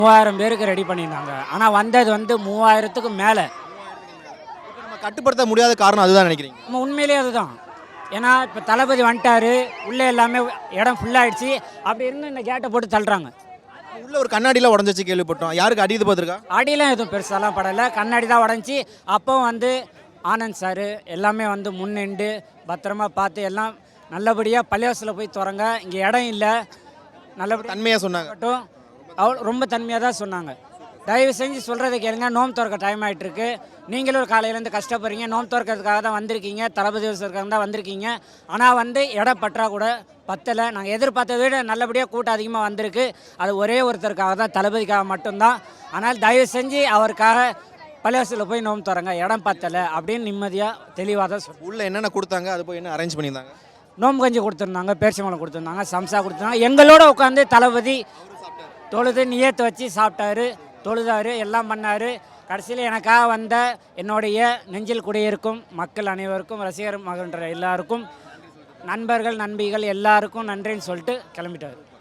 3000 பேருக்கு ரெடி பண்ணியிருந்தாங்க. ஆனால் வந்தது வந்து 3000த்துக்கு மேலே. இப்ப நம்ம கட்டுப்படுத்த முடியாத காரணம் அதுதான் நினைக்கிறீங்க? நம்ம உண்மையிலேயே அதுதான். ஏன்னா இப்போ தளபதி வந்துட்டாரு, உள்ளே எல்லாமே இடம் ஃபுல்லாகிடுச்சு. அப்படி இருந்து இந்த கேட்டை போட்டு தள்ளுறாங்க. உள்ள ஒரு கண்ணாடிலாம் உடஞ்சிச்சு கேள்விப்பட்டோம். யாருக்கு அடி இது பார்த்துருக்கா? அடியெலாம் எதுவும் பெருசாலாம் படலை, கண்ணாடி தான் உடஞ்சி. அப்போவும் வந்து ஆனந்த் சார் எல்லாமே வந்து முன்னின்று பத்திரமா பார்த்து எல்லாம் நல்லபடியாக பள்ளிவாசலில் போய் திறங்க, இங்கே இடம் இல்லை, நல்லபடியாக தன்மையாக சொன்னாங்க. இருக்கட்டும். அவ்வளோ ரொம்ப தன்மையாக தான் சொன்னாங்க. தயவு செஞ்சு சொல்கிறத கேளுங்க, நோம்பு திறக்க டைம் ஆகிட்டுருக்கு. நீங்களும் காலையிலேருந்து கஷ்டப்படுறீங்க, நோம்பு திறக்கிறதுக்காக தான் வந்திருக்கீங்க, தளபதி விவசாயத்துக்காக தான் வந்திருக்கீங்க. ஆனால் வந்து இடம் பற்றா கூட பத்தலை. நாங்கள் எதிர்பார்த்ததை விட நல்லபடியாக கூட்டம் அதிகமாக வந்திருக்கு. அது ஒரே ஒருத்தருக்காக தான், தளபதிக்காக மட்டும்தான். ஆனால் தயவு செஞ்சு அவருக்காக பள்ளிவாசலில் போய் நோம்பு திறங்க, இடம் பத்தலை அப்படின்னு நிம்மதியாக தெளிவாக தான் சொல்லுங்கள். உள்ள என்னென்ன கொடுத்தாங்க, அது போய் என்ன அரேஞ்ச் பண்ணியிருந்தாங்க? நோம்பு கஞ்சி கொடுத்துருந்தாங்க, பேரிச்சம்பழம் கொடுத்துருந்தாங்க, சம்சா கொடுத்துருந்தாங்க. எங்களோட உட்காந்து தளபதி தொழுது நியத்து வச்சு சாப்பிட்டாரு, தொழுதாரு, எல்லாம் பண்ணார். கடைசியில் எனக்காக வந்த என்னுடைய நெஞ்சில் குடியிருக்கும் மக்கள் அனைவருக்கும், ரசிகர் மகன்ற எல்லாருக்கும், நண்பர்கள் நண்பிகள் எல்லாருக்கும் நன்றின்னு சொல்லிட்டு கிளம்பிட்டார்.